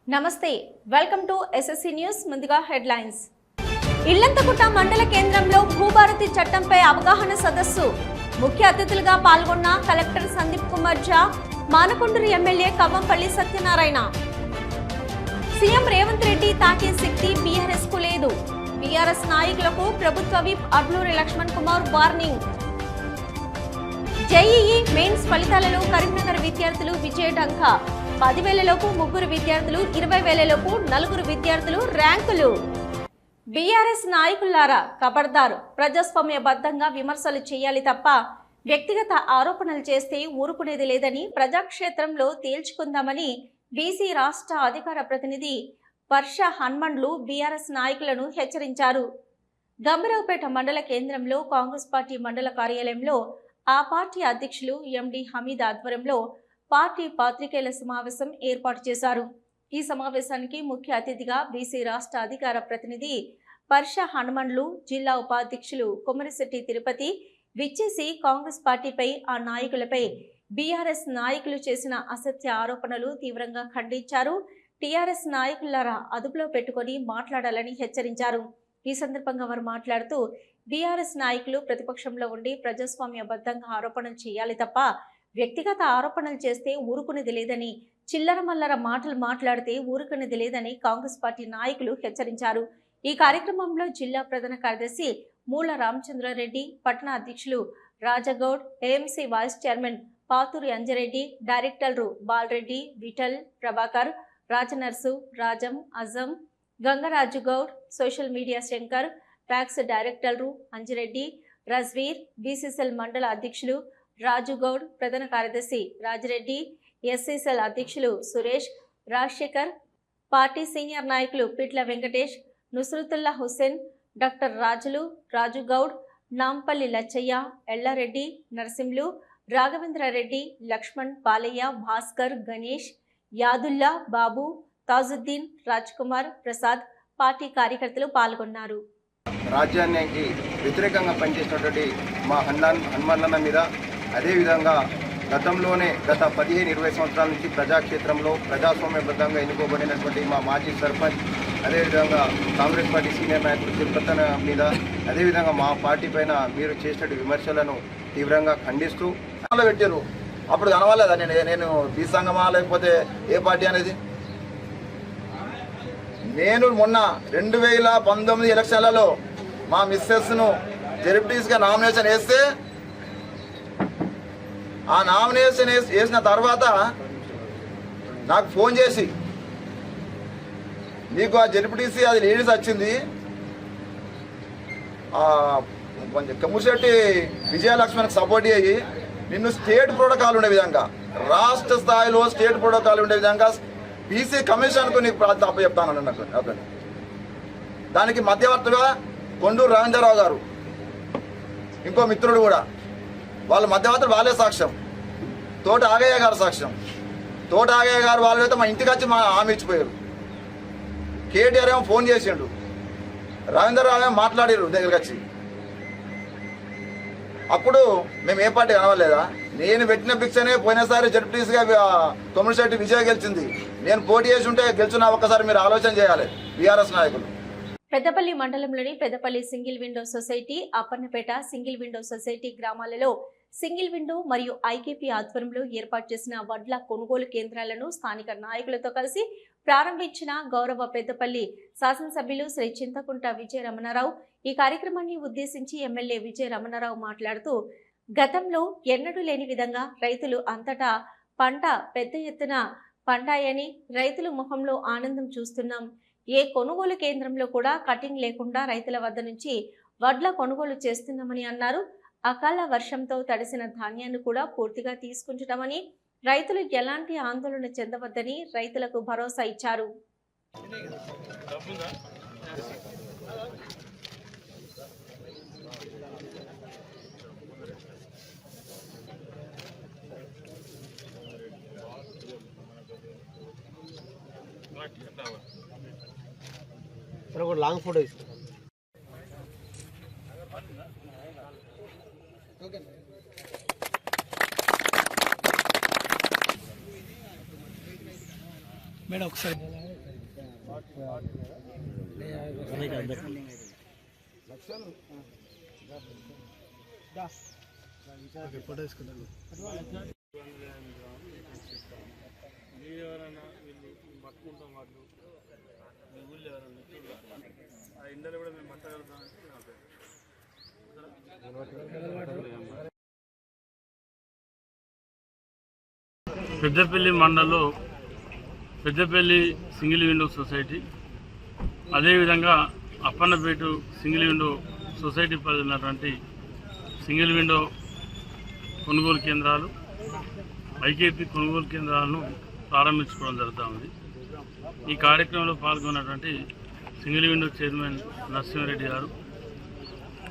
నమస్తే welcome to SSC news ముందుగా headlines Illanthakunta మండల కేంద్రంలో భూభారతి చట్టంపై అవగాహన సదస్సు ముఖ్య అతిథులుగా పాల్గొన్న collector Sandeep Kumar Jha Manakondur MLA Kavvampally Satyanarayana CM Revanth Reddy తాకే శక్తి బీఆర్ఎస్ కు లేదు బీఆర్ఎస్ నాయకులకు ప్రభుత్వ whip Adluri Laxman Kumar warning JEE mains ఫలితాలలో కరీంనగర్ విద్యార్థులు విజయఢంకా 10,000లోపు 3 విద్యార్థులు 20,000లోపు 4 విద్యార్థులు ర్యాంకులు బీఆర్ఎస్ నాయకులారా ఖబర్దార్ ప్రజాస్వామ్యబద్ధంగా విమర్శలు చేయాలి తప్ప వ్యక్తిగత ఆరోపణలు చేస్తే ఊరుకునేది లేదని ప్రజాక్షేత్రంలో తేల్చుకుందామని బీసీ రాష్ట్ర అధికార ప్రతినిధి వర్ష హన్మండ్లు బీఆర్ఎస్ నాయకులను హెచ్చరించారు. గంభీరావుపేట మండల కేంద్రంలో కాంగ్రెస్ పార్టీ మండల కార్యాలయంలో ఆ పార్టీ అధ్యక్షులు ఎండి హమీద్ ఆధ్వర్యంలో పార్టీ పాత్రికేయుల సమావేశం ఏర్పాటు చేశారు. ఈ సమావేశానికి ముఖ్య అతిథిగా బీసీ రాష్ట్ర అధికార ప్రతినిధి వర్ష హనుమండ్లు, జిల్లా ఉపాధ్యక్షులు కొమరిశెట్టి తిరుపతి విచ్చేసి కాంగ్రెస్ పార్టీపై ఆ నాయకులపై బీఆర్ఎస్ నాయకులు చేసిన అసత్య ఆరోపణలు తీవ్రంగా ఖండించారు. టీఆర్ఎస్ నాయకులారా అదుపులో పెట్టుకొని మాట్లాడాలని హెచ్చరించారు. ఈ సందర్భంగా వారు మాట్లాడుతూ బీఆర్ఎస్ నాయకులు ప్రతిపక్షంలో ఉండి ప్రజాస్వామ్యబద్ధంగా ఆరోపణలు చేయాలి తప్ప వ్యక్తిగత ఆరోపణలు చేస్తే ఊరుకునేది లేదని, చిల్లర మల్లర మాటలు మాట్లాడితే ఊరుకునేది లేదని కాంగ్రెస్ పార్టీ నాయకులు హెచ్చరించారు. ఈ కార్యక్రమంలో జిల్లా ప్రధాన కార్యదర్శి మూల రామచంద్రారెడ్డి, పట్టణ అధ్యక్షులు Raja Goud, AMC vice chairman Pathuri Anja Reddy, డైరెక్టర్లు Bala Reddy, Vithal, Prabhakar, Rajanarsu, Rajam, Azam, Gangaraju Goud, social media Shankar, PACS డైరెక్టర్లు అంజిరెడ్డి, రజ్వీర్, బీసీసీఎల్ మండల అధ్యక్షులు రాజుగౌడ్, ప్రధాన కార్యదర్శి రాజిరెడ్డి, ఎస్సీసీఎల్ అధ్యక్షులు సురేష్, రాజశేఖర్, పార్టీ సీనియర్ నాయకులు పిట్ల వెంకటేష్, నుస్రతుల్లా హుస్సేన్, డాక్టర్ రాజులు, రాజుగౌడ్, నాంపల్లి లచ్చయ్య, ఎల్లారెడ్డి, నరసింహులు, రాఘవేంద్రారెడ్డి, లక్ష్మణ్, బాలయ్య, భాస్కర్, గణేష్, యాదుల్లా, బాబు, తాజుద్దీన్, రాజ్ కుమార్, ప్రసాద్ పార్టీ కార్యకర్తలు పాల్గొన్నారు. రాజ్యానికి వ్యతిరేకంగా పనిచేసినటువంటి మా హనుమాన్లన్న మీద అదేవిధంగా గతంలోనే గత 15-20 సంవత్సరాల నుంచి ప్రజాక్షేత్రంలో ప్రజాస్వామ్యబద్ధంగా ఎన్నుకోబడినటువంటి మా మాజీ సర్పంచ్, అదేవిధంగా కాంగ్రెస్ పార్టీ సీనియర్ నాయకులు తిరుపతి మీద, అదేవిధంగా మా పార్టీ పైన మీరు చేసిన విమర్శలను తీవ్రంగా ఖండిస్తూ పెట్టారు. అప్పుడు కనవాలేదా నేను బీ సంఘమా లేకపోతే ఏ పార్టీ అనేది? నేను మొన్న 2019 ఎలక్షన్లలో మా మిస్సెస్ను జెడ్పీటీసీగా నామినేషన్ వేస్తే ఆ నామినేషన్ వేసిన తర్వాత నాకు ఫోన్ చేసి, నీకు ఆ జెడ్పీటీసీ అది లేడీస్ వచ్చింది, కమ్ముశెట్టి విజయలక్ష్మణ్కి సపోర్ట్ అయ్యి నిన్ను స్టేట్ ప్రోటోకాల్ ఉండే విధంగా, రాష్ట్ర స్థాయిలో స్టేట్ ప్రోటోకాల్ ఉండే విధంగా బీసీ కమిషన్కు నీకు తప్ప చెప్తాను అన్నట్టు. దానికి మధ్యవర్తిగా కొండూరు రవీంద్రరావు గారు, ఇంకో మిత్రుడు కూడా, వాళ్ళ మధ్యవర్తులు వాళ్ళే సాక్ష్యం. తోట ఆగయ్య గారు సాక్ష్యం. తోట ఆగయ్య గారు వాళ్ళైతే మా ఇంటికి వచ్చి మా హామీ ఇచ్చిపోయారు. కేటీఆర్ ఏమో ఫోన్ చేసిండు, రవీంద్రరావు ఏమో మాట్లాడారు దగ్గరికి వచ్చి. అప్పుడు మేము ఏ పార్టీ కనవలేదా? నేను పెట్టిన భిక్షనే పోయినసారి జడ్పీటీసీగా కొమరిశెట్టి విజయ్ గెలిచింది. నేను పోటీ చేసి ఉంటే గెలిచిన ఒక్కసారి మీరు ఆలోచన చేయాలి బీఆర్ఎస్ నాయకులు. పెద్దపల్లి మండలంలోని Peddapalli single window society, Appannapeta single window society గ్రామాలలో సింగిల్ విండో మరియు ఐకేపీ ఆధ్వర్యంలో ఏర్పాటు చేసిన వడ్ల కొనుగోలు కేంద్రాలను స్థానిక నాయకులతో కలిసి ప్రారంభించిన గౌరవ పెద్దపల్లి శాసనసభ్యులు శ్రీ చింతకుంట విజయ రమణారావు ఈ కార్యక్రమాన్ని ఉద్దేశించి ఎమ్మెల్యే విజయ రమణారావు మాట్లాడుతూ, గతంలో ఎన్నడూ లేని విధంగా రైతులు అంతటా పంట పెద్ద ఎత్తున పండాయని రైతుల ముఖంలో ఆనందం చూస్తున్నాం. ఏ కొనుగోలు కేంద్రంలో కూడా కటింగ్ లేకుండా రైతుల వద్ద నుంచి వడ్ల కొనుగోలు చేస్తున్నామని అన్నారు. అకాల వర్షంతో తడిసిన ధాన్యాన్ని కూడా పూర్తిగా తీసుకుంటున్నామని, రైతులు ఎలాంటి ఆందోళన చెందవద్దని రైతులకు భరోసా ఇచ్చారు. లాంగ్ ఫోటో ఇస్తాను. మేడం ఒకసారి ఫోటో తీసుకున్నాను. ఎవరైనా వీళ్ళు పట్టుకుంటాం వాళ్ళు మీ ఊళ్ళో ఎవరైనా ఆ ఇండలు కూడా మేము పట్టగలుగుతామంటే పెద్దపల్లి మండలంలో పెద్దపల్లి సింగిల్ విండో సొసైటీ, అదేవిధంగా అప్పన్నపేట సింగిల్ విండో సొసైటీ పరిధి ఉన్నటువంటి సింగిల్ విండో కొనుగోలు కేంద్రాలు, ఐకేపీ కొనుగోలు కేంద్రాలను ప్రారంభించుకోవడం జరుగుతూ ఉంది. ఈ కార్యక్రమంలో పాల్గొన్నటువంటి సింగిల్ విండో చైర్మన్ నరసింహారెడ్డి గారు,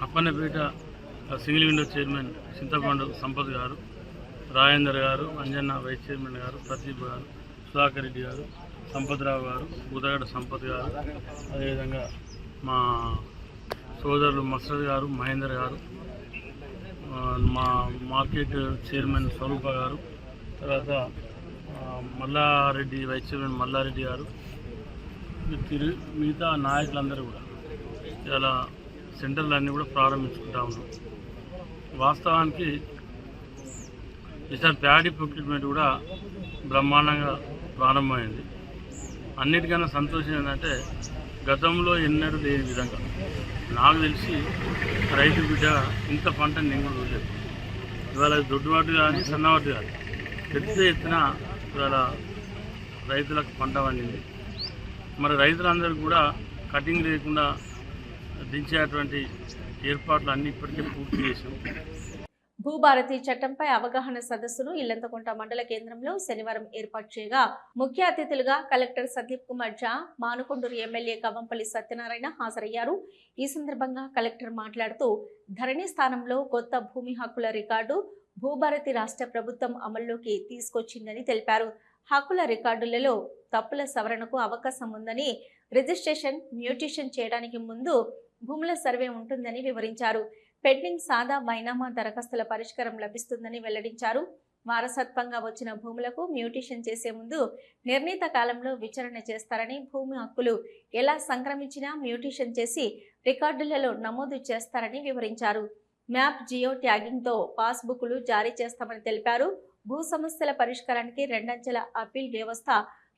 Appannapeta single window chairman Chintakonda Sampath గారు, రాజేందర్ గారు, అంజన్న వైస్ చైర్మన్ గారు, ప్రదీప్ గారు, సుధాకర్ రెడ్డి గారు, సంపత్రావు గారు, బుదగడ సంపత్ గారు, అదేవిధంగా మా సోదరులు మసరద్ గారు, మహేందర్ గారు, మా మార్కెట్ చైర్మన్ స్వరూప గారు, తర్వాత మల్లారెడ్డి వైస్ చైర్మన్ మల్లారెడ్డి గారు, మిగతా నాయకులందరూ కూడా చాలా సెంటర్లన్నీ కూడా ప్రారంభించుకుంటా ఉన్నాం. వాస్తవానికి ఈసారి ప్యాడీ ప్రొక్యూర్మెంట్ కూడా బ్రహ్మాండంగా ప్రారంభమైంది. అన్నిటికన్నా సంతోషం ఏంటంటే గతంలో ఎన్నడూ లేని విధంగా నాకు తెలిసి రైతు బిడ్డ ఇంత పంటని నేను కూడా చూడలేదు. ఇవాళ దొడ్డువాటు కానీ సన్నవాటు కానీ పెద్ద ఎత్తున ఇవాళ రైతులకు పంట పండింది. మరి రైతులందరూ కూడా కటింగ్ లేకుండా దించేటువంటి ఏర్పాట్లు అన్నీ ఇప్పటికే పూర్తి చేశాం. భూభారతి చట్టంపై అవగాహన సదస్సును ఇల్లంతకుంట మండల కేంద్రంలో శనివారం ఏర్పాటు చేయగా ముఖ్య అతిథులుగా కలెక్టర్ సందీప్ కుమార్ ఝా, మానుకొండూరు ఎమ్మెల్యే కవ్వంపల్లి సత్యనారాయణ హాజరయ్యారు. ఈ సందర్భంగా కలెక్టర్ మాట్లాడుతూ ధరణి స్థానంలో కొత్త భూమి హక్కుల రికార్డు భూభారతి రాష్ట్ర ప్రభుత్వం అమల్లోకి తీసుకొచ్చిందని తెలిపారు. హక్కుల రికార్డులలో తప్పుల సవరణకు అవకాశం ఉందని, రిజిస్ట్రేషన్, మ్యూటేషన్ చేయడానికి ముందు భూముల సర్వే ఉంటుందని వివరించారు. పెండింగ్ సాదా బైనామా దరఖాస్తుల పరిష్కారం లభిస్తుందని వెల్లడించారు. వారసత్వంగా వచ్చిన భూములకు మ్యూటేషన్ చేసే ముందు నిర్ణీత కాలంలో విచారణ చేస్తారని, భూమి హక్కులు ఎలా సంక్రమించినా మ్యూటేషన్ చేసి రికార్డులలో నమోదు చేస్తారని వివరించారు. మ్యాప్ జియో ట్యాగింగ్తో పాస్బుక్లు జారీ చేస్తామని తెలిపారు. భూ సమస్యల పరిష్కారానికి రెండంచెల అప్పీల్ వ్యవస్థ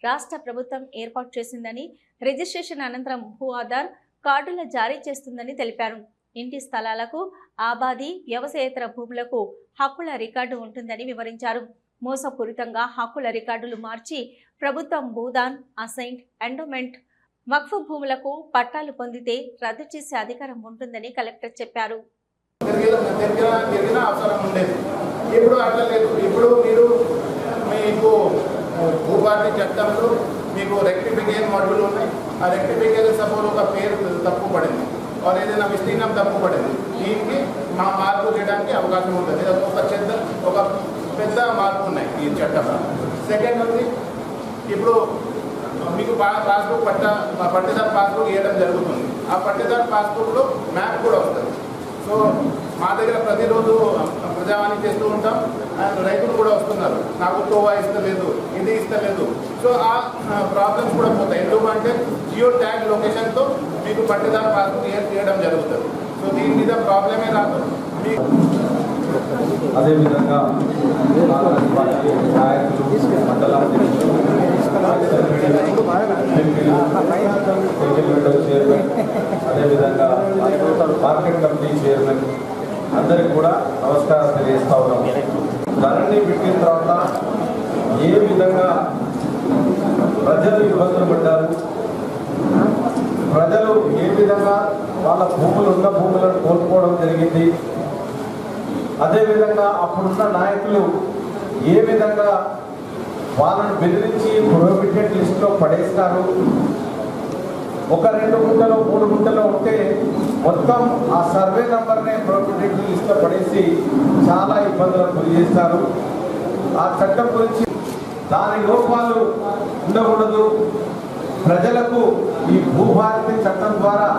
రాష్ట్ర ప్రభుత్వం ఏర్పాటు చేసిందని, రిజిస్ట్రేషన్ అనంతరం భూ ఆధార్ కార్డుల జారీ చేస్తుందని తెలిపారు. ఇంటి స్థలాలకు, ఆబాది, వ్యవసాయేతర భూములకు హక్కుల రికార్డు ఉంటుందని వివరించారు. మోసపూరితంగా హక్కుల రికార్డులు మార్చి ప్రభుత్వం భూదాన్, అసైన్డ్, ఎండోమెంట్, వక్ఫ్ భూములకు పట్టాలు పొందితే రద్దు చేసే అధికారం ఉంటుందని కలెక్టర్ చెప్పారు. అవసరం ఉండేది, ఇప్పుడు అట్లా లేదు. ఇప్పుడు మీకు భూభారతి చట్టంలో మీకు రెక్టిఫికేషన్ మాడ్యూల్ ఉన్నాయి. ఆ రెక్టిఫికేషన్ సపోజ్ ఒక పేరు తప్పు పడింది, ఏదైనా విస్తీర్ణం తప్పు పడింది, దీనికి మా మార్పు చేయడానికి అవకాశం ఉంటుంది. ఒక పెద్ద మార్పు ఉన్నాయి ఈ చట్టంలో. సెకండ్ ఉంది, ఇప్పుడు మీకు పాస్బుక్ పట్టేదారు పాస్బుక్ ఇవ్వడం జరుగుతుంది. ఆ పట్టేదారు పాస్బుక్లో మ్యాప్ కూడా వస్తుంది. సో మా దగ్గర ప్రతిరోజు ప్రజావాణి చేస్తూ ఉంటాం. రైతులు కూడా వస్తున్నారు, నాకు తోవా ఇస్తలేదు, ఇది ఇస్తలేదు. సో ఆ ప్రాబ్లమ్స్ కూడా పోతాయి. ఎందుకంటే జియో ట్యాగ్ లొకేషన్తో మీకు పట్టేదారు పాస్బుక్ చేయడం జరుగుతుంది. సో దీని మీద ప్రాబ్లమే రాదు. అదేవిధంగా అదేవిధంగా మార్కెట్ కమిటీ చైర్మన్ అందరికి కూడా నమస్కారం తెలియజేస్తా ఉన్నాం. ధరణి పెట్టిన తర్వాత ఏ విధంగా ప్రజలు ఇబ్బందులు పడ్డారు, ప్రజలు ఏ విధంగా వాళ్ళ ఉన్న భూములను కోల్పోవడం జరిగింది, అదేవిధంగా అప్పుడున్న నాయకులు ఏ విధంగా వాళ్ళను బెదిరించి ప్రొహిబిటెడ్ లిస్టులో పడేస్తారు. 1-2 గుంటలో 3 గుంటలో ఉంటే మొత్తం ఆ సర్వే నంబర్నే ప్రొహిబిటెడ్ లిస్టులో పడేసి చాలా ఇబ్బందులకు గురి చేస్తారు. ఆ చట్టం గురించి దాని లోపాలు ఉండకూడదు. ప్రజలకు ఈ భూభారతి చట్టం ద్వారా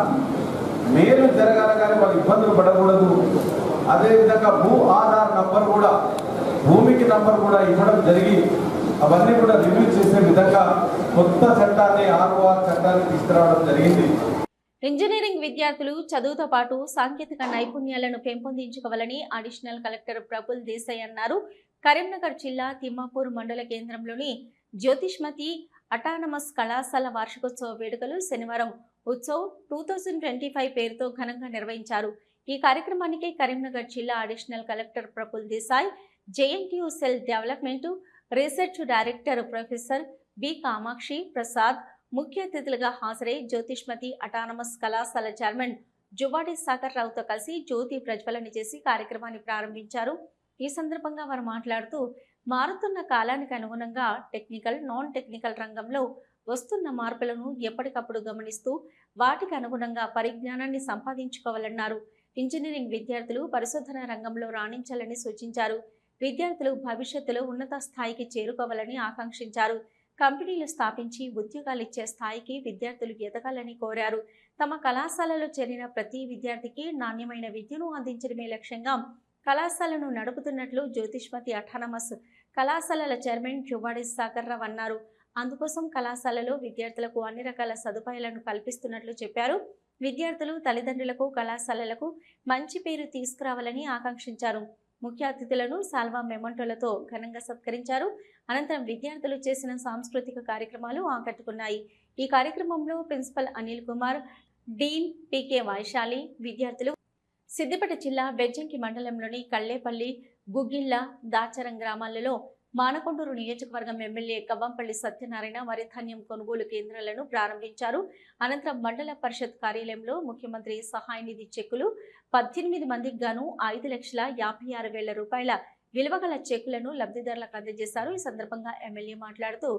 మేలు జరగాలి కానీ వాళ్ళు ఇబ్బందులు పడకూడదు. అదేవిధంగా భూ ఆధార్ నంబర్ కూడా భూమికి నంబర్ కూడా ఇవ్వడం జరిగి అవన్నీ కూడా రివ్యూ చేసే విధంగా కొత్త చట్టాన్ని ఆర్ఓఆర్ చట్టాన్ని తీసుకురావడం జరిగింది. ఇంజనీరింగ్ విద్యార్థులు చదువుతో పాటు సాంకేతిక నైపుణ్యాలను పెంపొందించుకోవాలని అడిషనల్ కలెక్టర్ ప్రఫుల్ దేశాయ్ అన్నారు. కరీంనగర్ జిల్లా తిమ్మాపూర్ మండల కేంద్రంలోని జ్యోతిష్మతి అటానమస్ కళాశాల వార్షికోత్సవ వేడుకలు శనివారం ఉత్సవ్ 2025 పేరుతో ఘనంగా నిర్వహించారు. ఈ కార్యక్రమానికి కరీంనగర్ జిల్లా additional collector Praful Desai, JNTU cell development research director professor B Kamakshi Prasad ముఖ్య అతిథులుగా హాజరై జ్యోతిష్మతి అటానమస్ కళాశాల చైర్మన్ జువాడి సాగర్ రావుతో కలిసి జ్యోతి ప్రజ్వలన చేసి కార్యక్రమాన్ని ప్రారంభించారు. ఈ సందర్భంగా వారు మాట్లాడుతూ మారుతున్న కాలానికి అనుగుణంగా టెక్నికల్, నాన్ టెక్నికల్ రంగంలో వస్తున్న మార్పులను ఎప్పటికప్పుడు గమనిస్తూ వాటికి అనుగుణంగా పరిజ్ఞానాన్ని సంపాదించుకోవాలన్నారు. ఇంజనీరింగ్ విద్యార్థులు పరిశోధన రంగంలో రాణించాలని సూచించారు. విద్యార్థులు భవిష్యత్తులో ఉన్నత స్థాయికి చేరుకోవాలని ఆకాంక్షించారు. కంపెనీలు స్థాపించి ఉద్యోగాలు ఇచ్చే స్థాయికి విద్యార్థులు ఎదగాలని కోరారు. తమ కళాశాలలో చేరిన ప్రతి విద్యార్థికి నాణ్యమైన విద్యను అందించడమే లక్ష్యంగా కళాశాలను నడుపుతున్నట్లు జ్యోతిష్మతి అటానమస్ కళాశాలల చైర్మన్ జువాడి సాగర్ రావు అన్నారు. అందుకోసం కళాశాలలో విద్యార్థులకు అన్ని రకాల సదుపాయాలను కల్పిస్తున్నట్లు చెప్పారు. విద్యార్థులు తల్లిదండ్రులకు కళాశాలలకు మంచి పేరు తీసుకురావాలని ఆకాంక్షించారు. ముఖ్య అతిథులను సాల్వా మెమంటోలతో ఘనంగా సత్కరించారు. అనంతరం విద్యార్థులు చేసిన సాంస్కృతిక కార్యక్రమాలు ఆకట్టుకున్నాయి. ఈ కార్యక్రమంలో ప్రిన్సిపల్ అనిల్ కుమార్, డీన్ పీకే వైశాలి, విద్యార్థులు సిద్దిపేట జిల్లా బెజ్జంకి మండలంలోని కళ్లేపల్లి, గుగ్గిళ్ల, దాచరం గ్రామాలలో మానకొండూరు నియోజకవర్గం ఎమ్మెల్యే కవ్వంపల్లి సత్యనారాయణ వరి ధాన్యం కొనుగోలు కేంద్రాలను ప్రారంభించారు. అనంతరం మండల పరిషత్ కార్యాలయంలో ముఖ్యమంత్రి సహాయ నిధి చెక్కులు 18 మందికి గాను 5,56,000 రూపాయల విలువగల చెక్కులను లబ్ధిదారులకు అందజేశారు. ఈ సందర్భంగా ఎమ్మెల్యే మాట్లాడుతూ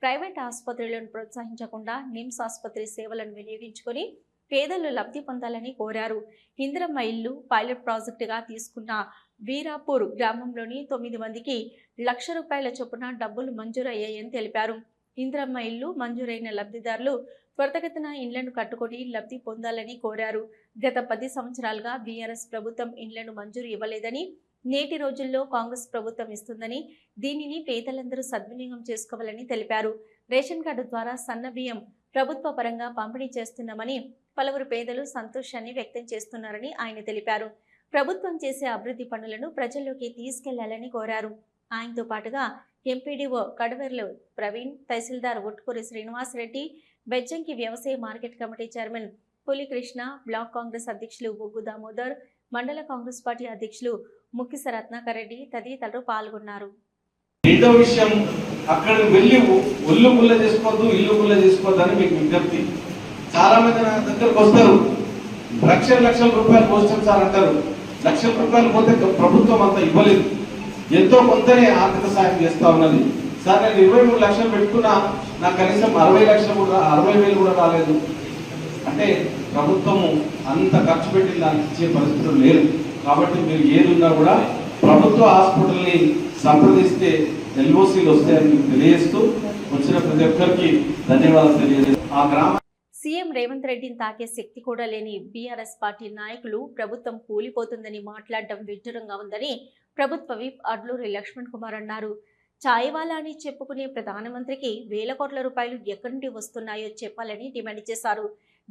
ప్రైవేట్ ఆసుపత్రులను ప్రోత్సహించకుండా నిమ్స్ ఆసుపత్రి సేవలను వినియోగించుకొని పేదలు లబ్ధి పొందాలని కోరారు. ఇందిరమ్మ ఇల్లు పైలట్ ప్రాజెక్టుగా తీసుకున్న వీరాపూర్ గ్రామంలోని 9 మందికి ₹1,00,000 చొప్పున డబ్బులు మంజూరయ్యాయని తెలిపారు. ఇందిరమ్మ ఇల్లు మంజూరైన లబ్ధిదారులు త్వరితగతిన ఇండ్లను కట్టుకొని లబ్ధి పొందాలని కోరారు. గత 10 సంవత్సరాలుగా బీఆర్ఎస్ ప్రభుత్వం ఇండ్లను మంజూరు ఇవ్వలేదని, నేటి రోజుల్లో కాంగ్రెస్ ప్రభుత్వం ఇస్తుందని, దీనిని పేదలందరూ సద్వినియోగం చేసుకోవాలని తెలిపారు. రేషన్ కార్డు ద్వారా సన్న బియ్యం ప్రభుత్వ పరంగా పంపిణీ చేస్తున్నామని పలువురు పేదలు సంతోషాన్ని వ్యక్తం చేస్తున్నారని ఆయన తెలిపారు. ప్రభుత్వం చేసే అభివృద్ధి పనులను ప్రజల్లోకి తీసుకెళ్లాలని కోరారు. ఆయనతో పాటుగా ఎంపీడీఓ కడవర్లు ప్రవీణ్, తహసీల్దార్ ఉట్కూరి శ్రీనివాసరెడ్డి, బెజ్జంకి వ్యవసాయ market committee chairman Puli Krishna, block Congress అధ్యక్షులు బొగ్గు దామోదర్, మండల కాంగ్రెస్ పార్టీ అధ్యక్షులు ముక్కిస రత్నాకర్ రెడ్డి తదితరులు పాల్గొన్నారు. రెండో విషయం, అక్కడికి వెళ్ళి ఒళ్ళు గుల్ల చేసుకోవద్దు, ఇల్లు గుల్ల చేసుకోవద్దు అని మీకు విజ్ఞప్తి. చాలా మంది నా దగ్గరకు వస్తారు, లక్షల రూపాయలు పోస్తాం సార్ అంటారు. ₹1,00,000 పోతే ప్రభుత్వం అంతా ఇవ్వలేదు, ఎంతో కొంతనే ఆర్థిక సాయం చేస్తా ఉన్నది. సార్ నేను 23 లక్షలు పెట్టుకున్నా, నాకు కనీసం 60,000 కూడా రాలేదు అంటే ప్రభుత్వము అంత ఖర్చు పెట్టి దానికి ఇచ్చే పరిస్థితులు లేరు. కాబట్టి మీరు ఏదున్నా కూడా ప్రభుత్వ హాస్పిటల్ని సంప్రదిస్తే ఎల్ఓసీలు వస్తాయని మీకు తెలియజేస్తూ వచ్చిన ప్రతి ఒక్కరికి ధన్యవాదాలు తెలియజేస్తూ ఆ గ్రామ సీఎం రేవంత్ రెడ్డిని తాకే శక్తి కూడా లేని బీఆర్ఎస్ పార్టీ నాయకులు ప్రభుత్వం కూలిపోతుందని మాట్లాడడం విడ్డూరంగా ఉందని ప్రభుత్వ విప్ అడ్లూరి లక్ష్మణ్ కుమార్ అన్నారు. ఛాయవాలా అని చెప్పుకునే ప్రధానమంత్రికి వేల కోట్ల రూపాయలు ఎక్కడి నుండి వస్తున్నాయో చెప్పాలని డిమాండ్ చేశారు.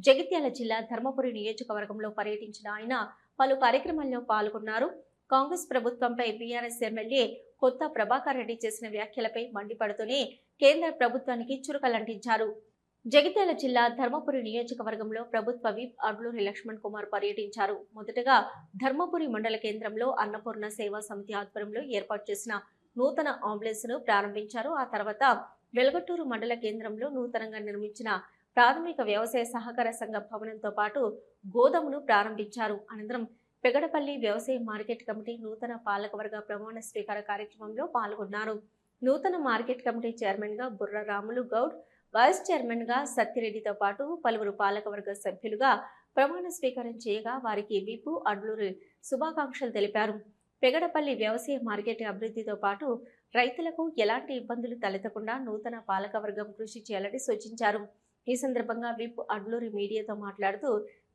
జగిత్యాల జిల్లా ధర్మపురి నియోజకవర్గంలో పర్యటించిన ఆయన పలు కార్యక్రమాల్లో పాల్గొన్నారు. కాంగ్రెస్ ప్రభుత్వంపై బీఆర్ఎస్ ఎమ్మెల్యే కొత్త ప్రభాకర్ రెడ్డి చేసిన వ్యాఖ్యలపై మండిపడుతూనే కేంద్ర ప్రభుత్వానికి చురకలంటించారు. జగిత్యాల జిల్లా ధర్మపురి నియోజకవర్గంలో ప్రభుత్వ విప్ అడ్లూరి లక్ష్మణ్ కుమార్ పర్యటించారు. మొదటగా ధర్మపురి మండల కేంద్రంలో అన్నపూర్ణ సేవా సమితి ఆధ్వర్యంలో ఏర్పాటు చేసిన నూతన అంబులెన్స్ ను ప్రారంభించారు. ఆ తర్వాత వెలగట్టూరు మండల కేంద్రంలో నూతనంగా నిర్మించిన ప్రాథమిక వ్యవసాయ సహకార సంఘ భవనంతో పాటు గోదామును ప్రారంభించారు. అనంతరం పెగడపల్లి వ్యవసాయ మార్కెట్ కమిటీ నూతన పాలకవర్గ ప్రమాణ స్వీకార కార్యక్రమంలో పాల్గొన్నారు. నూతన మార్కెట్ కమిటీ చైర్మన్ గా బుర్ర రాములు గౌడ్, వైస్ చైర్మన్ గా సత్యరెడ్డితో పాటు పలువురు పాలకవర్గ సభ్యులుగా ప్రమాణ స్వీకారం చేయగా వారికి విప్ అడ్లూరి శుభాకాంక్షలు తెలిపారు. పెగడపల్లి వ్యవసాయ మార్కెట్ అభివృద్ధితో పాటు రైతులకు ఎలాంటి ఇబ్బందులు తలెత్తకుండా నూతన పాలకవర్గం కృషి చేయాలని సూచించారు. ఈ సందర్భంగా విప్ అడ్లూరి మీడియాతో మాట్లాడుతూ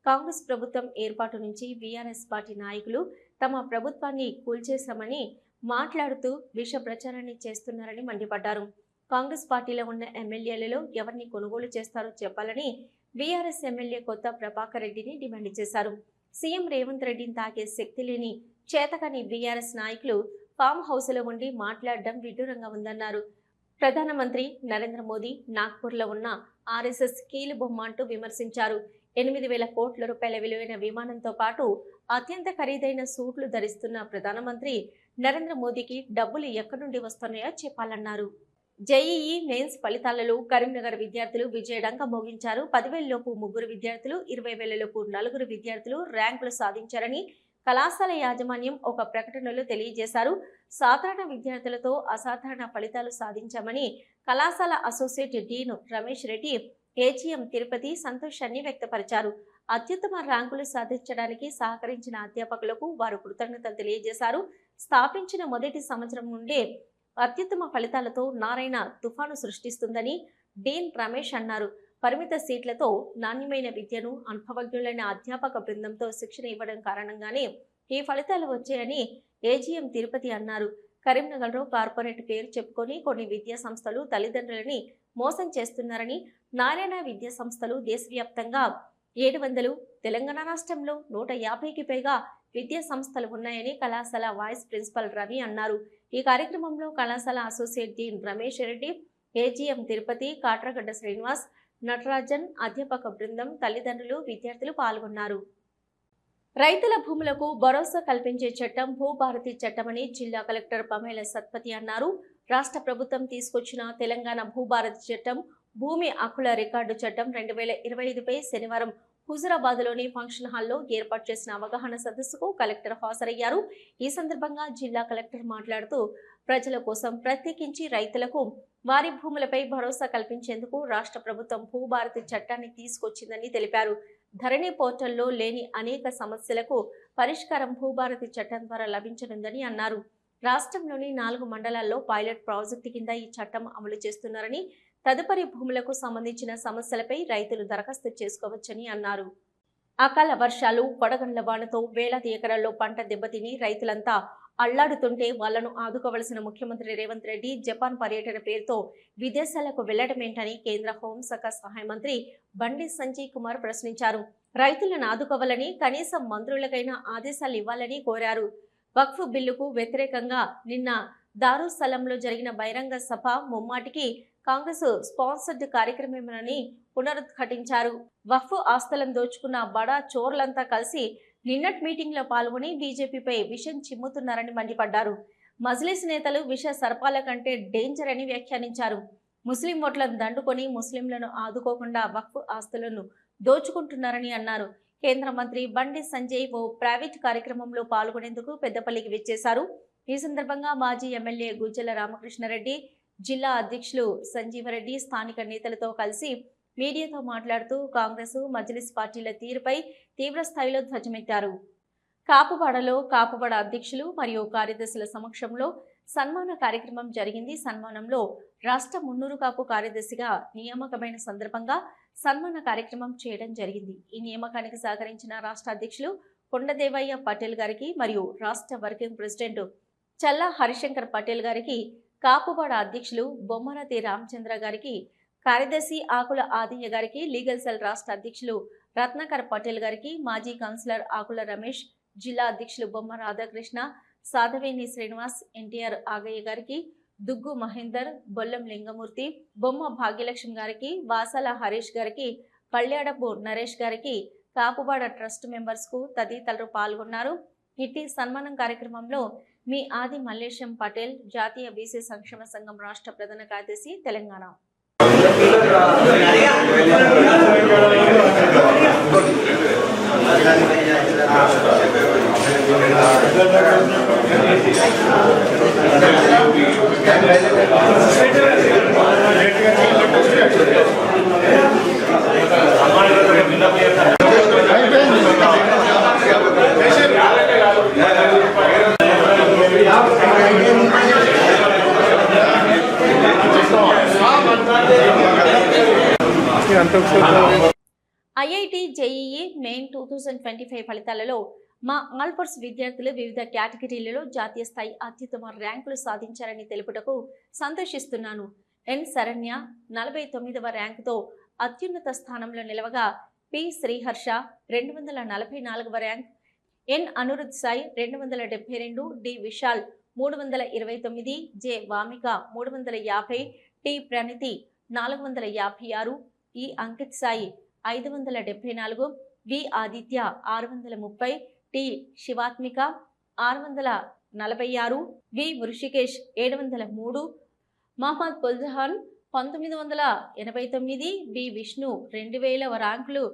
కాంగ్రెస్ ప్రభుత్వం ఏర్పాటు నుంచి బీఆర్ఎస్ పార్టీ నాయకులు తమ ప్రభుత్వాన్ని కూల్చేశామని, మాట్లాడుతూ విష ప్రచారాన్ని చేస్తున్నారని మండిపడ్డారు. కాంగ్రెస్ పార్టీలో ఉన్న ఎమ్మెల్యేలలో ఎవరిని కొనుగోలు చేస్తారో చెప్పాలని బీఆర్ఎస్ ఎమ్మెల్యే కొత్త ప్రభాకర్ రెడ్డిని డిమాండ్ చేశారు. సీఎం రేవంత్ రెడ్డిని తాకే శక్తి లేని చేతకాని బీఆర్ఎస్ నాయకులు ఫామ్ హౌస్లో ఉండి మాట్లాడడం విడ్డూరంగా ఉందన్నారు. ప్రధానమంత్రి నరేంద్ర మోదీ నాగ్పూర్లో ఉన్న ఆర్ఎస్ఎస్ కీలుబొమ్మ అంటూ విమర్శించారు. 8,000 కోట్ల రూపాయల విలువైన విమానంతో పాటు అత్యంత ఖరీదైన సూట్లు ధరిస్తున్న ప్రధానమంత్రి నరేంద్ర మోదీకి డబ్బులు ఎక్కడి నుండి వస్తున్నాయో చెప్పాలన్నారు. జేఈఈ మెయిన్స్ ఫలితాలలో కరీంనగర్ విద్యార్థులు విజయడంక మోగించారు. 10,000 లోపు 3 విద్యార్థులు, 20,000 లోపు 4 విద్యార్థులు ర్యాంకులు సాధించారని కళాశాల యాజమాన్యం ఒక ప్రకటనలో తెలియజేశారు. సాధారణ విద్యార్థులతో అసాధారణ ఫలితాలు సాధించామని కళాశాల associate dean Ramesh Reddy AGM Tirupati సంతోషాన్ని వ్యక్తపరిచారు. అత్యుత్తమ ర్యాంకులు సాధించడానికి సహకరించిన అధ్యాపకులకు వారు కృతజ్ఞతలు తెలియజేశారు. స్థాపించిన మొదటి సంవత్సరం నుండే అత్యుత్తమ ఫలితాలతో నారాయణ తుఫాను సృష్టిస్తుందని డీన్ రమేష్ అన్నారు. పరిమిత సీట్లతో నాణ్యమైన విద్యను అనుభవజ్ఞులైన అధ్యాపక బృందంతో శిక్షణ ఇవ్వడం కారణంగానే ఈ ఫలితాలు వచ్చాయని ఏజీఎం తిరుపతి అన్నారు. కరీంనగర్లో కార్పొరేట్ పేరు చెప్పుకొని కొన్ని విద్యా సంస్థలు తల్లిదండ్రులని మోసం చేస్తున్నారని, నారాయణ విద్యా సంస్థలు దేశవ్యాప్తంగా 700, తెలంగాణ రాష్ట్రంలో 150కి పైగా విద్యా సంస్థలు ఉన్నాయని కళాశాల వైస్ ప్రిన్సిపల్ రవి అన్నారు. ఈ కార్యక్రమంలో కళాశాల associate dean Ramesh Reddy, AGM Tirupati, Katragadda Srinivas, Natarajan, అధ్యాపక బృందం, తల్లిదండ్రులు, విద్యార్థులు పాల్గొన్నారు. రైతుల భూములకు భరోసా కల్పించే చట్టం భూభారతి చట్టమని జిల్లా కలెక్టర్ పమేల సత్పతి అన్నారు. రాష్ట్ర ప్రభుత్వం తీసుకొచ్చిన తెలంగాణ భూభారతి చట్టం, భూమి హక్కుల రికార్డు చట్టం 2025పై శనివారం హుజురాబాద్లోని ఫంక్షన్ హాల్లో ఏర్పాటు చేసిన అవగాహన సదస్సుకు కలెక్టర్ హాజరయ్యారు. ఈ సందర్భంగా జిల్లా కలెక్టర్ మాట్లాడుతూ ప్రజల కోసం, ప్రత్యేకించి రైతులకు వారి భూములపై భరోసా కల్పించేందుకు రాష్ట్ర ప్రభుత్వం భూభారతి చట్టాన్ని తీసుకొచ్చిందని తెలిపారు. ధరణి పోర్టల్లో లేని అనేక సమస్యలకు పరిష్కారం భూభారతి చట్టం ద్వారా లభించనుందని అన్నారు. రాష్ట్రంలోని 4 మండలాల్లో పైలట్ ప్రాజెక్టు కింద ఈ చట్టం అమలు చేస్తున్నారని, తదుపరి భూములకు సంబంధించిన సమస్యలపై రైతులు దరఖాస్తు చేసుకోవచ్చని అన్నారు. అకాల వర్షాలు, వడగండ్ల వానతో వేలాది ఎకరాల్లో పంట దెబ్బతిని రైతులంతా అల్లాడుతుంటే వాళ్లను ఆదుకోవలసిన ముఖ్యమంత్రి రేవంత్ రెడ్డి జపాన్ పర్యటన పేరుతో విదేశాలకు వెళ్లడమేంటని కేంద్ర హోంశాఖ సహాయ మంత్రి బండి సంజయ్ కుమార్ ప్రశ్నించారు. రైతులను ఆదుకోవాలని, కనీసం మంత్రులకైనా ఆదేశాలు ఇవ్వాలని కోరారు. వక్ఫ్ బిల్లుకు వ్యతిరేకంగా నిన్న దారుస్థలంలో జరిగిన బహిరంగ సభ ముమ్మాటికి కాంగ్రెస్ స్పాన్సర్డ్ కార్యక్రమమేనని పునరుద్ఘాటించారు. వక్ఫ్ ఆస్తులను దోచుకున్న బడా చోర్లంతా కలిసి నిన్నటి మీటింగ్ లో పాల్గొని బీజేపీపై విషం చిమ్ముతున్నారని మండిపడ్డారు. మజ్లిస్ నేతలు విష సర్పాల కంటే డేంజర్ అని వ్యాఖ్యానించారు. ముస్లిం ఓట్లను దండుకొని ముస్లింలను ఆదుకోకుండా వక్ఫ్ ఆస్తులను దోచుకుంటున్నారని అన్నారు. కేంద్ర మంత్రి బండి సంజయ్ ఓ ప్రైవేట్ కార్యక్రమంలో పాల్గొనేందుకు పెద్దపల్లికి విచ్చేశారు. ఈ సందర్భంగా మాజీ ఎమ్మెల్యే గుజ్జల రామకృష్ణారెడ్డి, జిల్లా అధ్యక్షులు సంజీవరెడ్డి స్థానిక నేతలతో కలిసి మీడియాతో మాట్లాడుతూ కాంగ్రెస్, మజ్లిస్ పార్టీల తీరుపై తీవ్ర స్థాయిలో ధ్వజమెత్తారు. కాపువాడలో కాపువాడ అధ్యక్షులు మరియు కార్యదర్శుల సమక్షంలో సన్మాన కార్యక్రమం జరిగింది. సన్మానంలో రాష్ట్ర మున్నూరు కాపు కార్యదర్శిగా నియామకమైన సందర్భంగా సన్మాన కార్యక్రమం చేయడం జరిగింది. ఈ నియామకానికి సహకరించిన రాష్ట్ర అధ్యక్షులు కొండదేవయ్య పటేల్ గారికి మరియు రాష్ట్ర వర్కింగ్ ప్రెసిడెంట్ చల్లా హరిశంకర్ పటేల్ గారికి, కాపువాడ అధ్యక్షులు బొమ్మరతి రామచంద్ర గారికి, కార్యదర్శి ఆకుల ఆదియ్య గారికి, లీగల్ సెల్ రాష్ట్ర అధ్యక్షులు రత్నాకర్ పటేల్ గారికి, మాజీ కౌన్సిలర్ ఆకుల రమేష్, జిల్లా అధ్యక్షులు బొమ్మ రాధాకృష్ణ, సాధవేని శ్రీనివాస్, ఎన్టీఆర్ ఆగయ్య గారికి, దుగ్గు మహేందర్, బొల్లం లింగమూర్తి, బొమ్మ భాగ్యలక్ష్మి గారికి, వాసాల హరీష్ గారికి, కళ్యాడపు నరేష్ గారికి, కాపువాడ ట్రస్ట్ మెంబర్స్ కు తదితరులు పాల్గొన్నారు. ఇట్టి సన్మానం కార్యక్రమంలో మీ ఆది మల్లేశం పటేల్, జాతీయ బీసీ సంక్షేమ సంఘం రాష్ట్ర ప్రధాన కార్యదర్శి, తెలంగాణ. ఐఐటి జేఈఈ మెయిన్ 2025 ఫలితాలలో మా ఆల్ఫోర్స్ విద్యార్థులు వివిధ కేటగిరీలలో జాతీయ స్థాయి అత్యుత్తమ ర్యాంకులు సాధించారని తెలుపుటకు సంతోషిస్తున్నాను. ఎన్ శరణ్య 49వ ర్యాంకుతో అత్యున్నత స్థానంలో నిలవగా, పి శ్రీహర్ష 244వ rank, N Anirudh Sai 272, D Vishal 329, J Vamika 350, T Praneethi 456, E Ankit Sai 574, V Aditya 630, T Shivatmika 646, V Vrushikesh 703, Mohammed Pulzahan 1989, B Vishnu 2000 ర్యాంకులు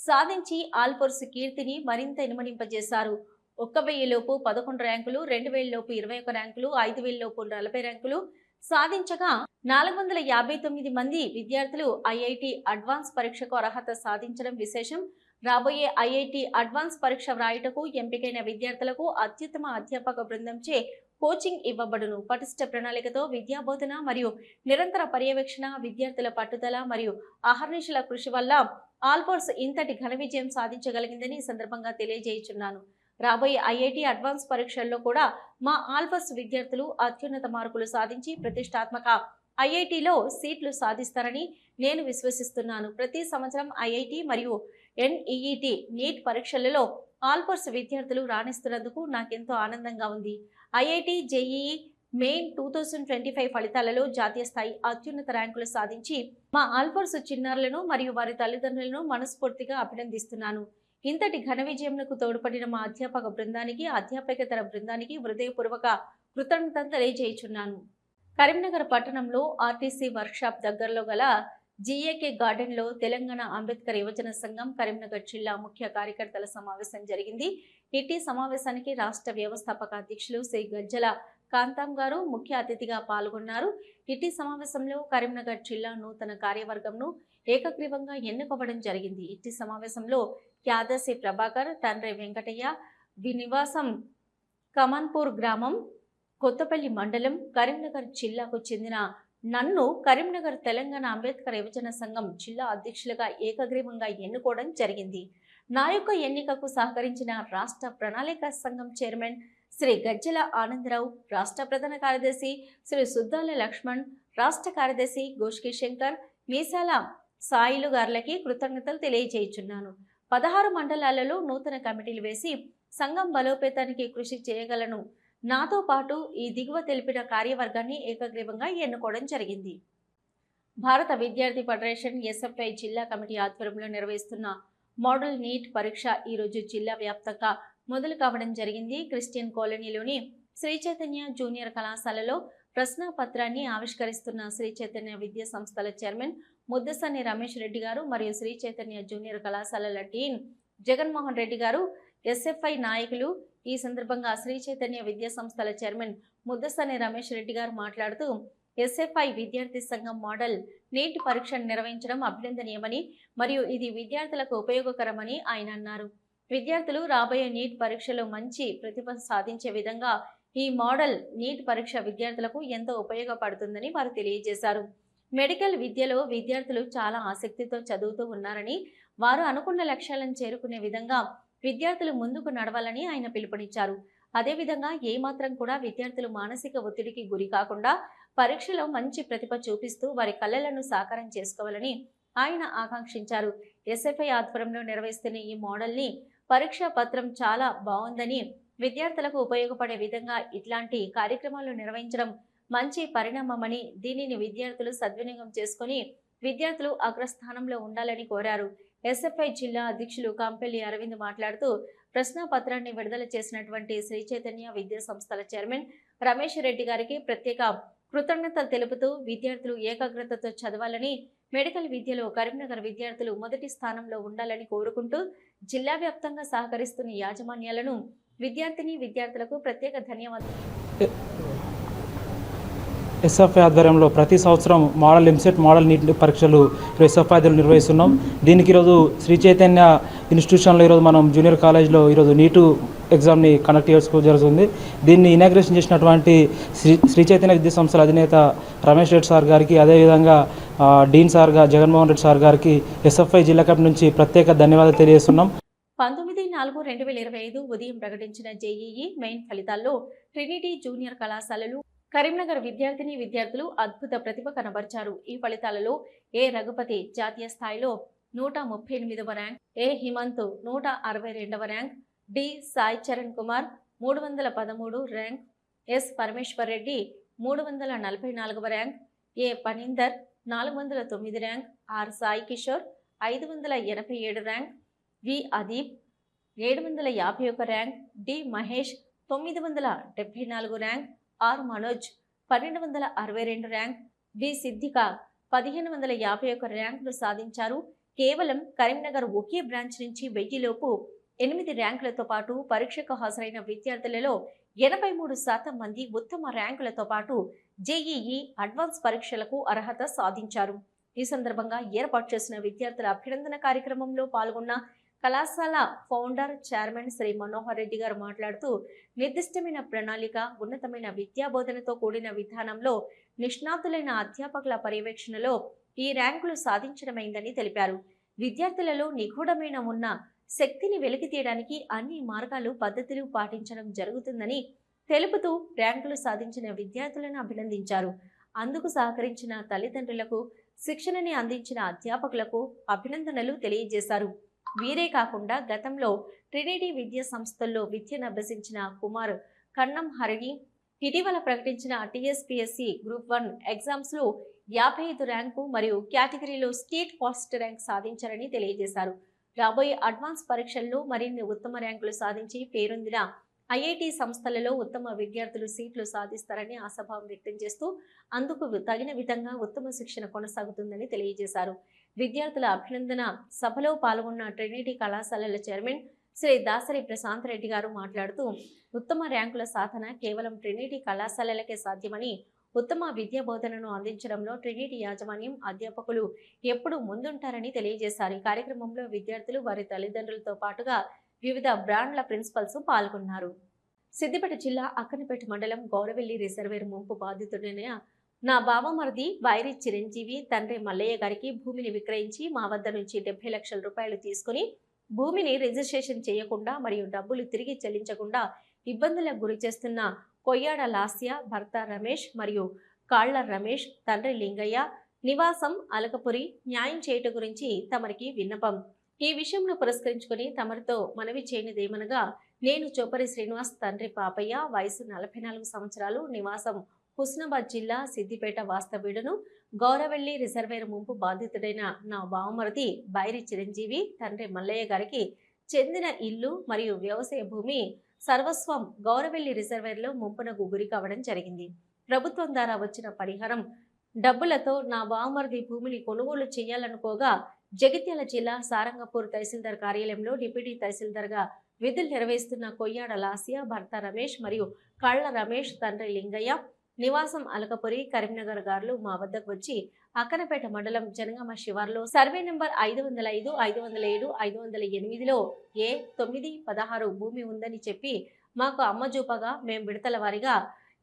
సాధించి ఆల్ఫోర్స్ కీర్తిని మరింత ఇనుమడింపజేశారు. 1000 లోపు 11 ర్యాంకులు, 2000 లోపు 21 ర్యాంకులు, 5000 లోపు 40 ర్యాంకులు సాధించగా 459 మంది విద్యార్థులు ఐఐటి అడ్వాన్స్ పరీక్షకు అర్హత సాధించడం విశేషం. రాబోయే ఐఐటి అడ్వాన్స్ పరీక్ష వ్రాయుటకు ఎంపికైన విద్యార్థులకు అత్యుత్తమ అధ్యాపక బృందంచే కోచింగ్ ఇవ్వబడును. పటిష్ట ప్రణాళికతో విద్యాబోధన మరియు నిరంతర పర్యవేక్షణ, విద్యార్థుల పట్టుదల మరియు అహర్నిశల కృషి వల్ల ఆల్ఫోర్స్ ఇంతటి ఘన విజయం సాధించగలిగిందని ఈ సందర్భంగా తెలియజేయుచున్నాను. రాబోయే ఐఐటి అడ్వాన్స్ పరీక్షల్లో కూడా మా ఆల్ఫోర్స్ విద్యార్థులు అత్యున్నత మార్కులు సాధించి ప్రతిష్టాత్మక ఐఐటిలో సీట్లు సాధిస్తారని నేను విశ్వసిస్తున్నాను. ప్రతి సంవత్సరం ఐఐటి మరియు ఎన్ఈఈటి నీట్ పరీక్షలలో ఆల్ఫోర్స్ విద్యార్థులు రాణిస్తున్నందుకు నాకెంతో ఆనందంగా ఉంది. ఐఐటి జేఈఈ మెయిన్ 2025 ఫలితాలలో జాతీయ స్థాయి అత్యున్నత ర్యాంకులు సాధించి మా ఆల్ఫోర్స్ చిన్నారులను మరియు వారి తల్లిదండ్రులను మనస్ఫూర్తిగా అభినందిస్తున్నాను. ఇంతటి ఘన విజయంకు తోడ్పడిన మా అధ్యాపక బృందానికి, అధ్యాపకేతర బృందానికి హృదయపూర్వక కృతజ్ఞతలు తెలియజేయుచున్నాను. కరీంనగర్ పట్టణంలో ఆర్టీసీ వర్క్షాప్ దగ్గరలో గల జీఏకే గార్డెన్లో తెలంగాణ అంబేద్కర్ యువజన సంఘం కరీంనగర్ జిల్లా ముఖ్య కార్యకర్తల సమావేశం జరిగింది. ఇటీ సమావేశానికి రాష్ట్ర వ్యవస్థాపక అధ్యక్షులు శ్రీ గజ్జల కాంతాం గారు ముఖ్య అతిథిగా పాల్గొన్నారు. ఇటీ సమావేశంలో కరీంనగర్ జిల్లా నూతన కార్యవర్గంను ఏకగ్రీవంగా ఎన్నుకోవడం జరిగింది. ఇటీ సమావేశంలో యాదసి ప్రభాకర్, తండ్రి వెంకటయ్య, నివాసం కమాన్పూర్ గ్రామం, కొత్తపల్లి మండలం, కరీంనగర్ జిల్లాకు చెందిన నన్ను కరీంనగర్ తెలంగాణ అంబేద్కర్ యువజన సంఘం జిల్లా అధ్యక్షులుగా ఏకగ్రీవంగా ఎన్నుకోవడం జరిగింది. నా యొక్క ఎన్నికకు సహకరించిన రాష్ట్ర ప్రణాళిక సంఘం చైర్మన్ శ్రీ గజ్జల ఆనందరావు, రాష్ట్ర ప్రధాన కార్యదర్శి శ్రీ సుద్దాల లక్ష్మణ్, రాష్ట్ర కార్యదర్శి గోష్కి శంకర్, మీసాల సాయిలు గార్లకి కృతజ్ఞతలు తెలియజేయుచున్నాను. 16 మండలాలలో నూతన కమిటీలు వేసి సంఘం బలోపేతానికి కృషి చేయగలను. నాతో పాటు ఈ దిగువ తెలిపిన కార్యవర్గాన్ని ఏకగ్రీవంగా ఎన్నుకోవడం జరిగింది. భారత విద్యార్థి ఫెడరేషన్ ఎస్ఎఫ్ఐ జిల్లా కమిటీ ఆధ్వర్యంలో నిర్వహిస్తున్న మోడల్ నీట్ పరీక్ష ఈరోజు జిల్లా వ్యాప్తంగా మొదలు కావడం జరిగింది. క్రిస్టియన్ కాలనీలోని శ్రీ చైతన్య జూనియర్ కళాశాలలో ప్రశ్నాపత్రాన్ని ఆవిష్కరిస్తున్న శ్రీ చైతన్య విద్యా సంస్థల చైర్మన్ ముద్దసని రమేష్ రెడ్డి గారు మరియు శ్రీ చైతన్య జూనియర్ కళాశాలల డీన్ జగన్మోహన్ రెడ్డి గారు, ఎస్ఎఫ్ఐ నాయకులు. ఈ సందర్భంగా శ్రీ చైతన్య విద్యా సంస్థల చైర్మన్ ముద్దసని రమేష్ రెడ్డి గారు మాట్లాడుతూ ఎస్ఎఫ్ఐ విద్యార్థి సంఘం మోడల్ నీట్ పరీక్షను నిర్వహించడం అభినందనీయమని మరియు ఇది విద్యార్థులకు ఉపయోగకరమని ఆయన అన్నారు. విద్యార్థులు రాబోయే నీట్ పరీక్షలో మంచి ప్రతిభ సాధించే విధంగా ఈ మోడల్ నీట్ పరీక్ష విద్యార్థులకు ఎంతో ఉపయోగపడుతుందని వారు తెలియజేశారు. మెడికల్ విద్యలో విద్యార్థులు చాలా ఆసక్తితో చదువుతూ ఉన్నారని, వారు అనుకున్న లక్ష్యాలను చేరుకునే విధంగా విద్యార్థులు ముందుకు నడవాలని ఆయన పిలుపునిచ్చారు. అదేవిధంగా ఏమాత్రం కూడా విద్యార్థులు మానసిక ఒత్తిడికి గురి కాకుండా పరీక్షలో మంచి ప్రతిభ చూపిస్తూ వారి కళలను సాకారం చేసుకోవాలని ఆయన ఆకాంక్షించారు. ఎస్ఎఫ్ఐ ఆధ్వర్యంలో నిర్వహిస్తున్న ఈ మోడల్ని పరీక్షా పత్రం చాలా బాగుందని, విద్యార్థులకు ఉపయోగపడే విధంగా ఇట్లాంటి కార్యక్రమాలు నిర్వహించడం మంచి పరిణామమని, దీనిని విద్యార్థులు సద్వినియోగం చేసుకుని విద్యార్థులు అగ్రస్థానంలో ఉండాలని కోరారు. ఎస్ఎఫ్ఐ జిల్లా అధ్యక్షులు కాంపెల్లి అరవింద్ మాట్లాడుతూ ప్రశ్నాపత్రాన్ని విడుదల చేసినటువంటి శ్రీ చైతన్య విద్యా సంస్థల చైర్మన్ రమేష్ రెడ్డి గారికి ప్రత్యేక కృతజ్ఞతలు తెలుపుతూ విద్యార్థులు ఏకాగ్రతతో చదవాలని, మెడికల్ విద్యలో కరీంనగర్ విద్యార్థులు మొదటి స్థానంలో ఉండాలని కోరుకుంటూ జిల్లా వ్యాప్తంగా సహకరిస్తున్న యాజమాన్యాలను, విద్యార్థులకు ప్రత్యేక ధన్యవాదాలు. ఎస్ఎఫ్ఐ ఆధ్వర్యంలో ప్రతి సంవత్సరం మోడల్ ఎంసెట్, మోడల్ నీట్ పరీక్షలు ఎస్ఎఫ్ఐ ఆధ్వర్యంలో నిర్వహిస్తున్నాం. దీనికి ఈరోజు శ్రీ చైతన్య ఇన్స్టిట్యూషన్లో ఈరోజు మనం జూనియర్ కాలేజ్లో ఈరోజు నీటు ఎగ్జామ్ని కండక్ట్ చేసుకోవడం జరుగుతుంది. దీన్ని ఇనాగ్రేషన్ చేసినటువంటి శ్రీ చైతన్య విద్యా సంస్థల అధినేత రమేష్ రెడ్డి సార్ గారికి, అదేవిధంగా dean sir Jaganmohan Reddy sir గారికి ఎస్ఎఫ్ఐ జిల్లా కమిటీ నుంచి ప్రత్యేక ధన్యవాదాలు తెలియజేస్తున్నాం. 19/4/2025 ఉదయం ప్రకటించిన జేఈఈ మెయిన్ ఫలితాల్లో ట్రినిటీ జూనియర్ కళాశాలలు కరీంనగర్ విద్యార్థులు అద్భుత ప్రతిభ కనబర్చారు. ఈ ఫలితాలలో ఏ రఘుపతి జాతీయ స్థాయిలో 138వ ర్యాంక్, ఏ హిమంత్ 162వ rank, D Sai Charan Kumar 313 rank, S Parameshwar Reddy 344వ rank, A Panindar 409 rank, R Sai Kishore 587 rank, V Adeep 751 rank, D Mahesh 974 rank, R Manoj 1262 rank, V Siddika 1551 ర్యాంకులు సాధించారు. కేవలం కరీంనగర్ ఒకే బ్రాంచ్ నుంచి 1000 లోపు 8 ర్యాంకులతో పాటు పరీక్షకు హాజరైన విద్యార్థులలో 83% మంది ఉత్తమ ర్యాంకులతో పాటు జేఈఈ అడ్వాన్స్ పరీక్షలకు అర్హత సాధించారు. ఈ సందర్భంగా ఏర్పాటు చేసిన విద్యార్థుల అభినందన కార్యక్రమంలో పాల్గొన్న కళాశాల ఫౌండర్ చైర్మన్ శ్రీ మనోహర్ రెడ్డి గారు మాట్లాడుతూ, నిర్దిష్టమైన ప్రణాళిక, ఉన్నతమైన విద్యాబోధనతో కూడిన విధానంలో నిష్ణాతులైన అధ్యాపకుల పర్యవేక్షణలో ఈ ర్యాంకులు సాధించడమైందని తెలిపారు. విద్యార్థులలో నిగూఢమైన ఉన్న శక్తిని వెలికితీయడానికి అన్ని మార్గాలు, పద్ధతులు పాటించడం జరుగుతుందని తెలుపుతూ ర్యాంకులు సాధించిన విద్యార్థులను అభినందించారు. అందుకు సహకరించిన తల్లిదండ్రులకు, శిక్షణని అందించిన అధ్యాపకులకు అభినందనలు తెలియజేశారు. వీరే కాకుండా గతంలో ట్రినిటీ విద్యా సంస్థల్లో విద్యను అభ్యసించిన కుమార్ కన్నం హరిణి ఇటీవల ప్రకటించిన టీఎస్పీఎస్సీ గ్రూప్ 1 ఎగ్జామ్స్లో 55 ర్యాంకు మరియు కేటగిరీలో స్టేట్ ఫస్ట్ ర్యాంక్ సాధించారని తెలియజేశారు. రాబోయే అడ్వాన్స్ పరీక్షల్లో మరిన్ని ఉత్తమ ర్యాంకులు సాధించి పేరొందిన ఐఐటి సంస్థలలో ఉత్తమ విద్యార్థులు సీట్లు సాధిస్తారని ఆశాభావం వ్యక్తం చేస్తూ, అందుకు తగిన విధంగా ఉత్తమ శిక్షణ కొనసాగుతుందని తెలియజేశారు. విద్యార్థుల అభినందన సభలో పాల్గొన్న ట్రినిటీ కళాశాలల చైర్మన్ శ్రీ దాసరి ప్రశాంత్ రెడ్డి గారు మాట్లాడుతూ, ఉత్తమ ర్యాంకుల సాధన కేవలం ట్రినిటీ కళాశాలలకే సాధ్యమని, ఉత్తమ విద్యా బోధనను అందించడంలో ట్రినిటీ యాజమాన్యం, అధ్యాపకులు ఎప్పుడూ ముందుంటారని తెలియజేశారు. ఈ కార్యక్రమంలో విద్యార్థులు, వారి తల్లిదండ్రులతో పాటుగా వివిధ బ్రాండ్ల ప్రిన్సిపల్స్ పాల్గొన్నారు. సిద్దిపేట జిల్లా అక్కనపేట మండలం గౌరవెల్లి రిజర్వేర్ ముంపు బాధితుడైన నా బావమరిది వైరి చిరంజీవి తండ్రి మల్లయ్య గారికి భూమిని విక్రయించి మా వద్ద నుంచి 70 లక్షల రూపాయలు తీసుకుని భూమిని రిజిస్ట్రేషన్ చేయకుండా మరియు డబ్బులు తిరిగి చెల్లించకుండా ఇబ్బందులకు గురి చేస్తున్న కొయ్యాడ లాస్య, భర్త రమేష్ మరియు కాళ్ల రమేష్, తండ్రి లింగయ్య, నివాసం అలకపురి న్యాయం చేయటం గురించి తమరికి విన్నపం. ఈ విషయంలో పురస్కరించుకుని తమరితో మనవి చేయనిదేమనగా, నేను చోపరి శ్రీనివాస్ తండ్రి పాపయ్య, వయసు 44 సంవత్సరాలు, నివాసం హుస్నాబాద్ జిల్లా సిద్దిపేట వాస్తవ్యుడును. గౌరవెల్లి రిజర్వేర్ ముంపు బాధితుడైన నా బావమరిది బైరి చిరంజీవి తండ్రి మల్లయ్య గారికి చెందిన ఇల్లు మరియు వ్యవసాయ భూమి సర్వస్వం గౌరవెల్లి రిజర్వేర్లో ముంపునకు గురి కావడం జరిగింది. ప్రభుత్వం ద్వారా వచ్చిన పరిహారం డబ్బులతో నా బావమరిది భూమిని కొనుగోలు చేయాలనుకోగా జగిత్యాల జిల్లా సారంగపూర్ తహసీల్దార్ కార్యాలయంలో డిప్యూటీ తహసీల్దార్గా విధులు నిర్వహిస్తున్న కొయ్యాడ లాస్య, భర్త రమేష్ మరియు కాళ్ల రమేష్, తండ్రి లింగయ్య, నివాసం అలకపురి కరీంనగర్ గారులు మా వద్దకు వచ్చి అక్కనపేట మండలం జనగామ శివార్లో సర్వే నెంబర్ 505, 507, 508లో A9-16 భూమి ఉందని చెప్పి మాకు అమ్మజూపగా మేము విడతల వారిగా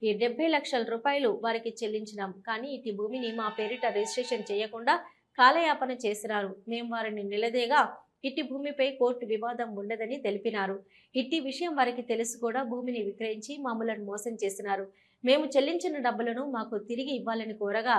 ఈ 70 లక్షల రూపాయలు వారికి చెల్లించినాం. కానీ ఇటు భూమిని మా పేరిట రిజిస్ట్రేషన్ చేయకుండా కాలయాపన చేసినారు. మేము వారిని నిలదేగా ఇట్టి భూమిపై కోర్టు వివాదం ఉండదని తెలిపినారు. ఇట్టి విషయం వారికి తెలుసు కూడా భూమిని విక్రయించి మమ్మలను మోసం చేసినారు. మేము చెల్లించిన డబ్బులను మాకు తిరిగి ఇవ్వాలని కోరగా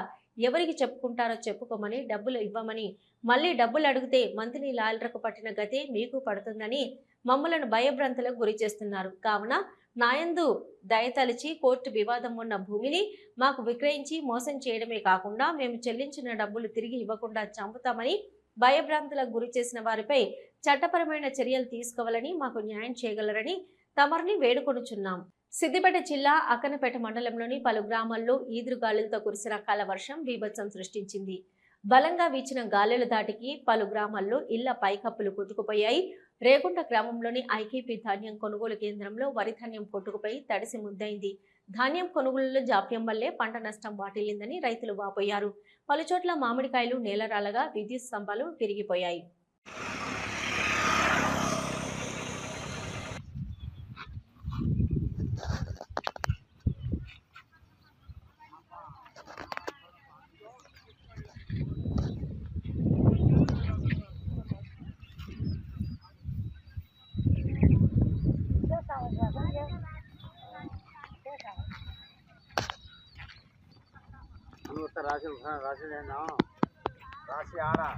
ఎవరికి చెప్పుకుంటారో చెప్పుకోమని, డబ్బులు ఇవ్వమని, మళ్ళీ డబ్బులు అడిగితే మంత్రి లాయర్లకు పట్టిన గతే మీకు పడుతుందని మమ్మలను భయభ్రాంతులకు గురి చేస్తున్నారు. కావున నాయందు దయతలిచి కోర్టు వివాదం ఉన్న భూమిని మాకు విక్రయించి మోసం చేయడమే కాకుండా మేము చెల్లించిన డబ్బులు తిరిగి ఇవ్వకుండా చంపుతామని భయభ్రాంతులకు గురి చేసిన వారిపై చట్టపరమైన చర్యలు తీసుకోవాలని, మాకు న్యాయం చేయగలరని తమరిని వేడుకొనుచున్నాం. సిద్దిపేట జిల్లా అక్కనపేట మండలంలోని పలు గ్రామాల్లో ఈదురుగాలులతో కురిసిన అకాల వర్షం బీభత్సం సృష్టించింది. బలంగా వీచిన గాలుల దాటికి పలు గ్రామాల్లో ఇళ్ల పైకప్పులు కొట్టుకుపోయాయి. రేగుంట గ్రామంలోని ఐకేపీ ధాన్యం కొనుగోలు కేంద్రంలో వరి ధాన్యం కొట్టుకుపోయి తడిసి ముద్దైంది. ధాన్యం కొనుగోలులో జాప్యం వల్లే పంట నష్టం వాటిల్లిందని రైతులు వాపోయారు. పలుచోట్ల మామిడికాయలు నేలరాలగా విద్యుత్ స్తంభాలు విరిగిపోయాయి. राशि आ रहा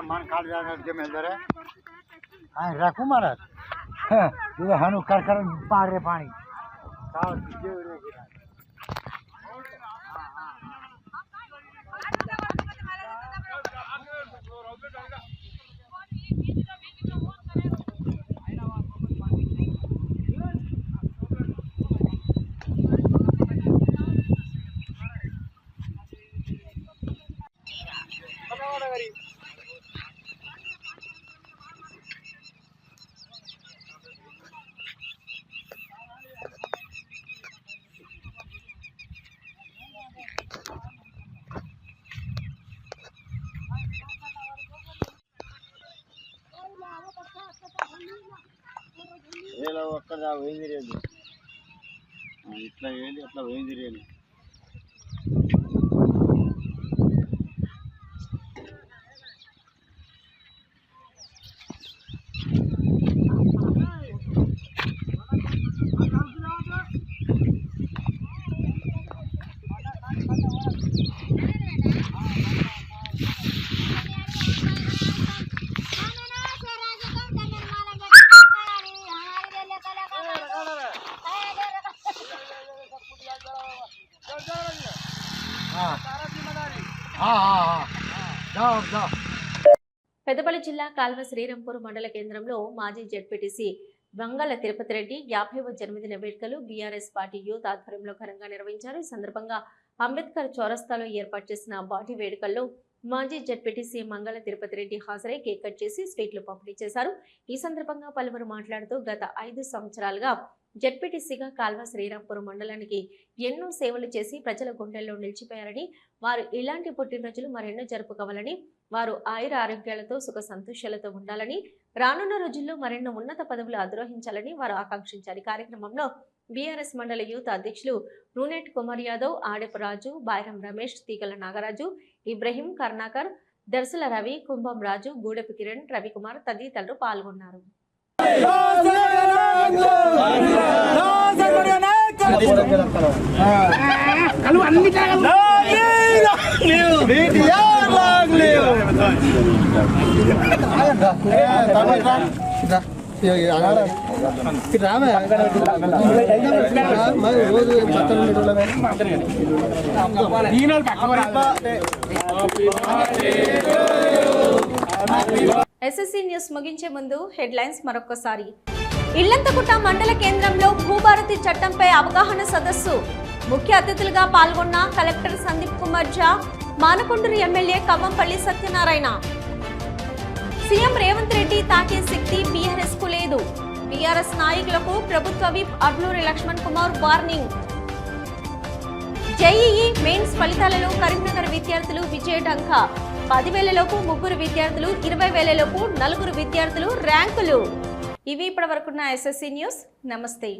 मन काट जाने के मिल रहे हाँ रखू महाराज ये हनु कर पार रे पानी పోయింది రేలు ఇట్లా వేలి అట్లా పోయింది రేలు పెద్దపల్లి జిల్లా కాల్వ శ్రీరాంపూర్ మండల కేంద్రంలో మాజీ జెడ్పీటీసీ వంగల తిరుపతి రెడ్డి 50వ జన్మదిన వేడుకలు బీఆర్ఎస్ పార్టీ యూత్ ఆధ్వర్యంలో ఘనంగా నిర్వహించారు. ఈ సందర్భంగా అంబేద్కర్ చౌరస్తాలో ఏర్పాటు చేసిన బాటి వేడుకల్లో మాజీ జెడ్పీటీసీ మంగళ తిరుపతి రెడ్డి హాజరై కేక్ కట్ చేసి స్వీట్లు పంపిణీ చేశారు. ఈ సందర్భంగా పలువురు మాట్లాడుతూ గత 5 సంవత్సరాలుగా జెడ్పీటీసీగా కాల్వ శ్రీరాంపూర్ మండలానికి ఎన్నో సేవలు చేసి ప్రజల గుండెల్లో నిలిచిపోయారని, వారు ఇలాంటి పుట్టినరోజులు మరెన్నో జరుపుకోవాలని, వారు ఆయుర ఆరోగ్యాలతో సుఖ సంతోషాలతో ఉండాలని, రానున్న రోజుల్లో మరెన్నో ఉన్నత పదవులు అధిరోహించాలని వారు ఆకాంక్షించారు. ఈ కార్యక్రమంలో బీఆర్ఎస్ మండల యూత్ అధ్యక్షులు నూనెట్ కుమార్ యాదవ్, ఆడపు రాజు, బైరం రమేష్, తీగల నాగరాజు, ఇబ్రహీం, కర్ణాకర్, దర్శల రవి, కుంభం రాజు, గూడెపు కిరణ్, రవికుమార్ తదితరులు పాల్గొన్నారు. ఎస్ఎస్సీ న్యూస్ ముగించే ముందు హెడ్లైన్స్ మరొకసారి. ఇల్లంతకుట మండల కేంద్రంలో భూభారతి చట్టంపై అవగాహన సదస్సు. ముఖ్య అతిథులుగా పాల్గొన్న collector Sandeep Kumar Jha, Manakondur MLA Kavvampally Satyanarayana. CM Revanth Reddy తాకే శక్తి బీఆర్ఎస్ కు లేదు. బీఆర్ఎస్ నాయకులకు ప్రభుత్వ whip Adluri Laxman Kumar warning. JEE mains ఫలితాలలో కరీంనగర్ విద్యార్థులు విజయఢంకా. 10,000 లోపు 3 విద్యార్థులు, 20,000 లోపు 4 విద్యార్థులు ర్యాంకులు. ఇవి ఇప్పటివరకున్న ఎస్ఎస్సీ న్యూస్. నమస్తే.